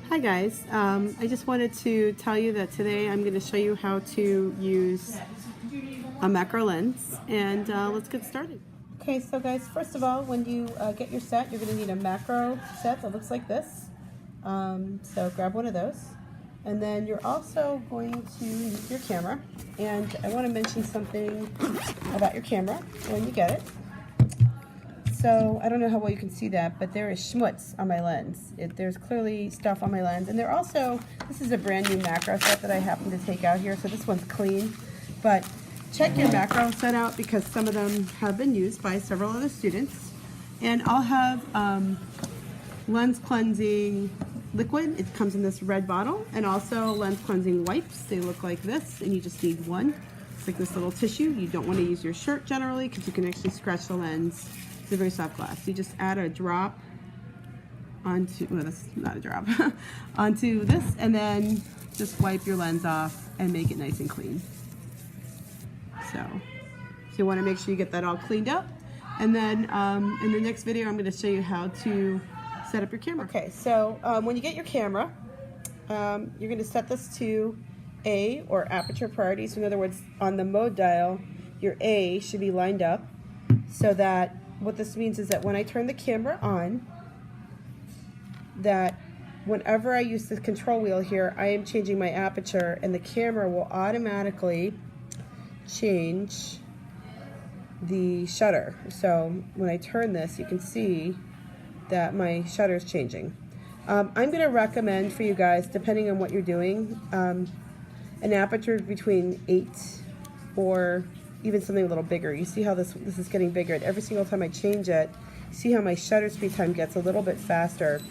Hi guys, I just wanted to tell you that today I'm going to show you how to use a macro lens, and let's get started. Okay, so guys, first of all, when you get your set, you're going to need a macro set that looks like this. So grab one of those, and then you're also going to need your camera, and I want to mention something about your camera when you get it. So I don't know how well you can see that, but there is schmutz on my lens. There's clearly stuff on my lens. And this is a brand new macro set that I happen to take out here, so this one's clean. But check your macro set out because some of them have been used by several other students. And I'll have lens cleansing liquid. It comes in this red bottle, and also lens cleansing wipes. They look like this, and you just need one. It's like this little tissue. You don't want to use your shirt generally because you can actually scratch the lens. It's a very soft glass. You just add a drop onto, well, that's not a drop, onto this, and then just wipe your lens off and make it nice and clean. So you want to make sure you get that all cleaned up. And then in the next video, I'm going to show you how to set up your camera. Okay, so when you get your camera, you're going to set this to A, or Aperture Priority. So in other words, on the mode dial, your A should be lined up so that what this means is that when I turn the camera on, that whenever I use the control wheel here, I am changing my aperture, and the camera will automatically change the shutter. So when I turn this, you can see that my shutter is changing. I'm going to recommend for you guys, depending on what you're doing, an aperture between 8 or even something a little bigger. You see how this is getting bigger, and every single time I change it, see how my shutter speed time gets a little bit faster,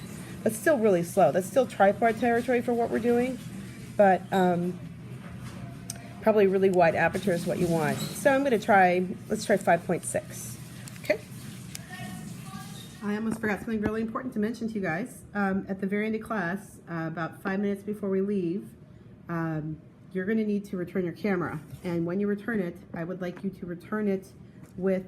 but still really slow. That's still tripod territory for what we're doing, but probably really wide aperture is what you want. So I'm going to let's try 5.6. Okay. I almost forgot something really important to mention to you guys. At the very end of class, about 5 minutes before we leave, you're going to need to return your camera, and when you return it, I would like you to return it with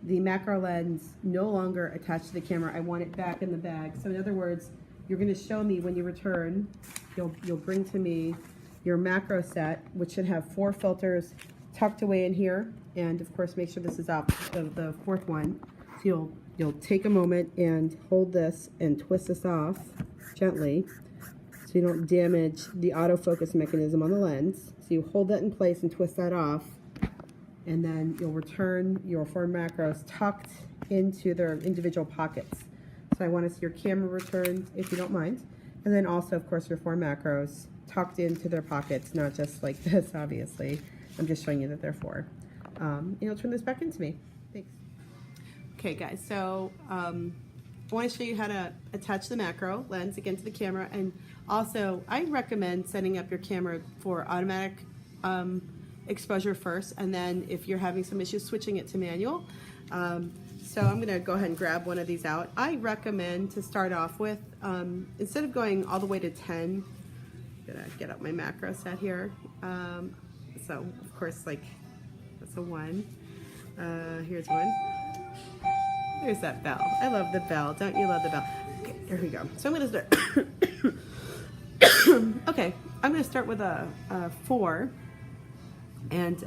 the macro lens no longer attached to the camera. I want it back in the bag. So in other words, you're going to show me when you return, you'll bring to me your macro set, which should have 4 filters tucked away in here, and of course make sure this is off the 4th one. So you'll take a moment and hold this and twist this off gently, so you don't damage the autofocus mechanism on the lens. So you hold that in place and twist that off, and then you'll return your 4 macros tucked into their individual pockets. So I want to see your camera returned, if you don't mind, and then also, of course, your 4 macros tucked into their pockets, not just like this, obviously. I'm just showing you that they're 4. And you'll turn this back into me. Thanks. Okay, guys, so I want to show you how to attach the macro lens again to the camera, and also I recommend setting up your camera for automatic exposure first, and then if you're having some issues, switching it to manual. So I'm going to go ahead and grab one of these out. I recommend to start off with, instead of going all the way to 10, I'm going to get out my macro set here. So of course, like, that's a 1. Here's 1. There's that bell. I love the bell. Don't you love the bell? Okay, there we go. So I'm going to start. Okay, I'm going to start with a 4. And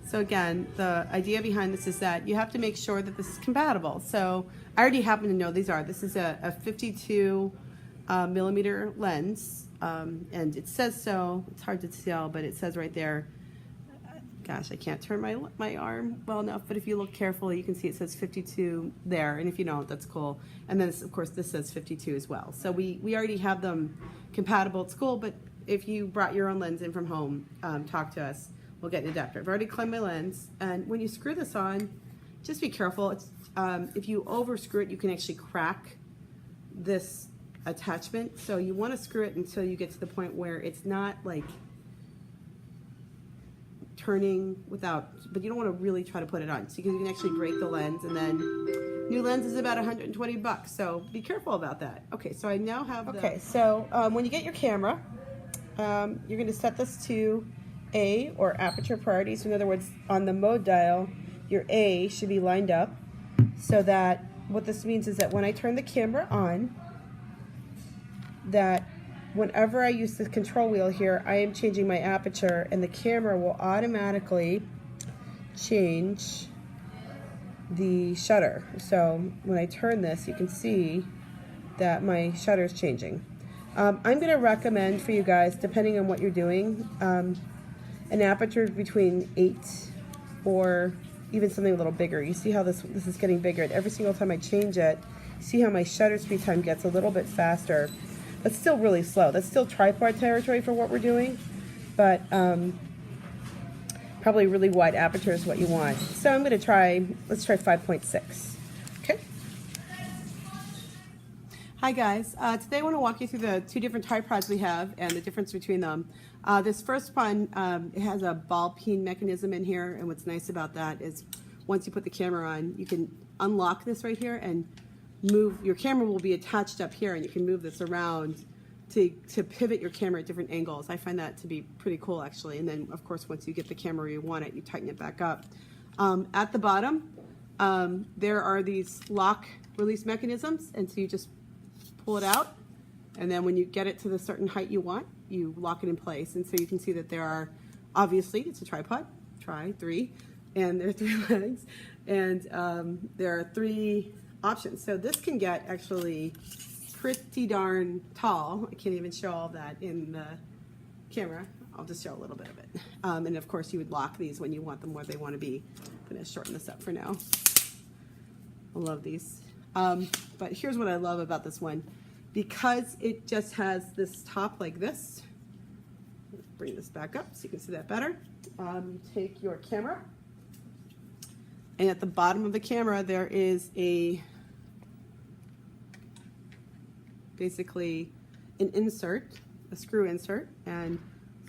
so again, the idea behind this is that you have to make sure that this is compatible. So I already happen to know these are. This is a 52 millimeter lens, and it says so. It's hard to tell, but it says right there. Gosh, I can't turn my arm well enough, but if you look carefully, you can see it says 52 there, and if you don't, that's cool. And then, of course, this says 52 as well. So we already have them compatible at school, but if you brought your own lens in from home, talk to us. We'll get an adapter. I've already cleaned my lens, and when you screw this on, just be careful. If you over-screw it, you can actually crack this attachment. So you want to screw it until you get to the point where it's not like turning without, but you don't want to really try to put it on, so you can actually break the lens, and then new lens is about 120 bucks, so be careful about that. Okay, so I now have so when you get your camera, you're going to set this to A, or Aperture Priority. So in other words, on the mode dial, your A should be lined up so that what this means is that when I turn the camera on, that whenever I use the control wheel here, I am changing my aperture, and the camera will automatically change the shutter. So when I turn this, you can see that my shutter is changing. I'm going to recommend for you guys, depending on what you're doing, an aperture between 8 or even something a little bigger. You see how this is getting bigger, and every single time I change it, see how my shutter speed time gets a little bit faster. That's still really slow. That's still tripod territory for what we're doing, but probably really wide aperture is what you want. So I'm going to try, let's try 5.6. Okay. Hi guys, today I want to walk you through the two different tripods we have and the difference between them. This first one, it has a ball peen mechanism in here, and what's nice about that is once you put the camera on, you can unlock this right here and move, your camera will be attached up here, and you can move this around to pivot your camera at different angles. I find that to be pretty cool actually. And then of course once you get the camera where you want it, you tighten it back up. At the bottom, there are these lock release mechanisms, and so you just pull it out, and then when you get it to the certain height you want, you lock it in place. And so you can see that there are, obviously it's a tripod, try 3, and there are 3 legs, and there are 3 options. So this can get actually pretty darn tall. I can't even show all that in the camera. I'll just show a little bit of it. And of course you would lock these when you want them where they want to be. I'm going to shorten this up for now. I love these. But here's what I love about this one. Because it just has this top like this, let's bring this back up so you can see that better. You take your camera, and at the bottom of the camera there is basically an insert, a screw insert, and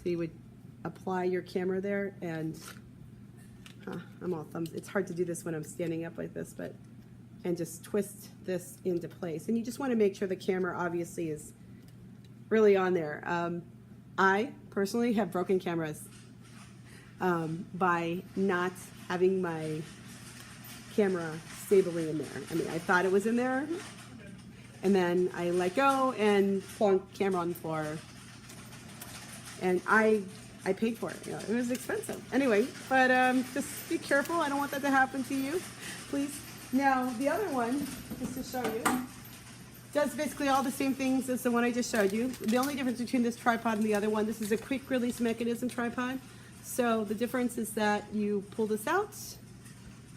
so you would apply your camera there, and I'm all thumbs. It's hard to do this when I'm standing up like this, but and just twist this into place. And you just want to make sure the camera obviously is really on there. I personally have broken cameras by not having my camera stably in there. I mean, I thought it was in there, and then I let go and plunk camera on the floor. And I paid for it. You know, it was expensive. Anyway, but just be careful. I don't want that to happen to you, please. Now, the other one, just to show you, does basically all the same things as the one I just showed you. The only difference between this tripod and the other one, this is a quick release mechanism tripod. So the difference is that you pull this out,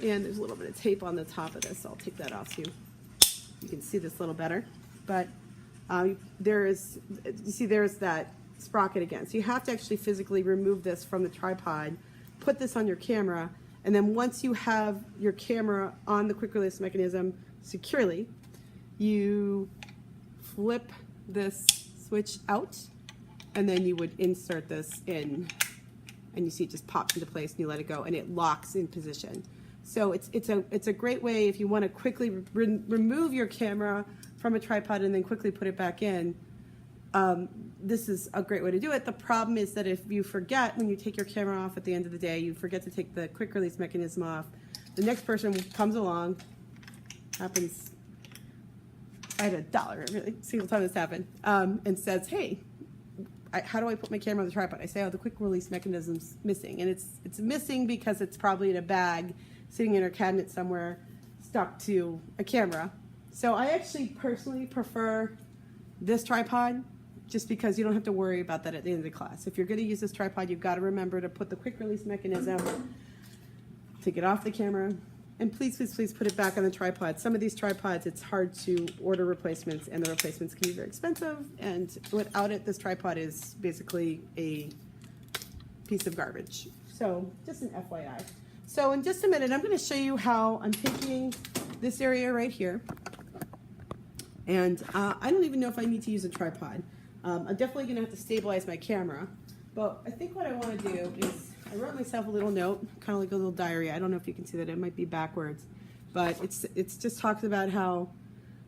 and there's a little bit of tape on the top of this. So I'll take that off so you can see this a little better. But there's that sprocket again. So you have to actually physically remove this from the tripod, put this on your camera, and then once you have your camera on the quick release mechanism securely, you flip this switch out, and then you would insert this in, and you see it just pops into place, and you let it go, and it locks in position. So it's a great way if you want to quickly remove your camera from a tripod and then quickly put it back in. This is a great way to do it. The problem is that if you forget, when you take your camera off at the end of the day, you forget to take the quick release mechanism off, the next person comes along, happens, I had $1 every single time this happened, and says, hey, how do I put my camera on the tripod? I say, oh, the quick release mechanism's missing. And it's missing because it's probably in a bag sitting in our cabinet somewhere stuck to a camera. So I actually personally prefer this tripod, just because you don't have to worry about that at the end of the class. If you're going to use this tripod, you've got to remember to put the quick release mechanism, take it off the camera, and please, please, please put it back on the tripod. Some of these tripods, it's hard to order replacements, and the replacements can be very expensive, and without it, this tripod is basically a piece of garbage. So just an FYI. So in just a minute, I'm going to show you how I'm taking this area right here, and I don't even know if I need to use a tripod. I'm definitely going to have to stabilize my camera, but I think what I want to do is, I wrote myself a little note, kind of like a little diary. I don't know if you can see that, it might be backwards, but it's just talks about how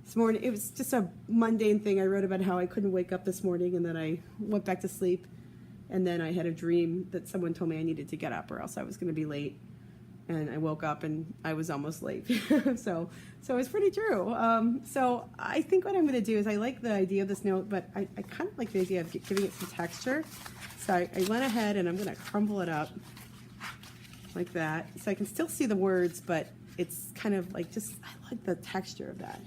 this morning, it was just a mundane thing. I wrote about how I couldn't wake up this morning, and then I went back to sleep, and then I had a dream that someone told me I needed to get up or else I was going to be late. and I woke up and I was almost late. so it's pretty true. So I think what I'm going to do is I like the idea of this note, but I kind of like the idea of giving it some texture. So I went ahead and I'm going to crumble it up like that, so I can still see the words, but it's kind of like just, I like the texture of that.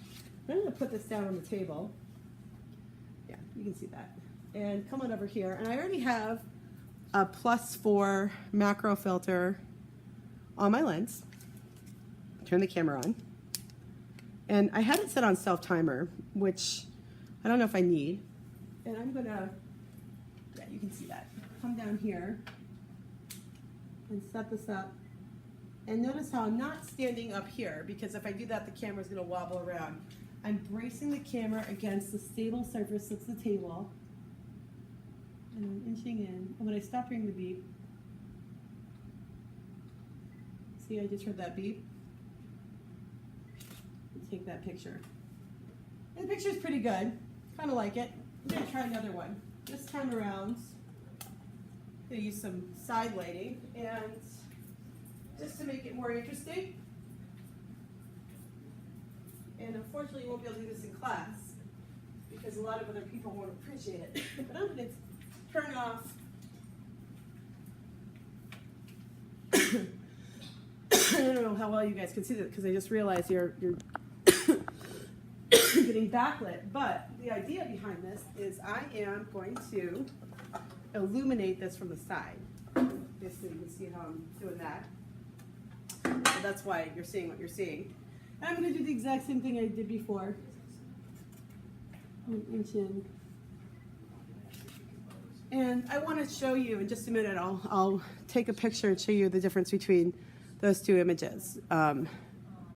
I'm going to put this down on the table. Yeah, you can see that. And come on over here, and I already have a +4 macro filter on my lens. Turn the camera on. And I had it set on self-timer, which I don't know if I need. And I'm gonna, yeah, you can see that. Come down here and set this up. And notice how I'm not standing up here, because if I do that, the camera's gonna wobble around. I'm bracing the camera against the stable surface that's the table. And I'm inching in. And when I stop hearing the beep, see, I just heard that beep. Take that picture. And the picture's pretty good. Kind of like it. I'm gonna try another one. This time around, I'm gonna use some side lighting, and just to make it more interesting. And unfortunately, you won't be able to do this in class because a lot of other people won't appreciate it. But I'm gonna turn off. I don't know how well you guys can see that because I just realized you're getting backlit, but the idea behind this is I am going to illuminate this from the side. Just so you can see how I'm doing that. So that's why you're seeing what you're seeing. And I'm going to do the exact same thing I did before. Inch in. And I want to show you in just a minute, I'll take a picture and show you the difference between those two images.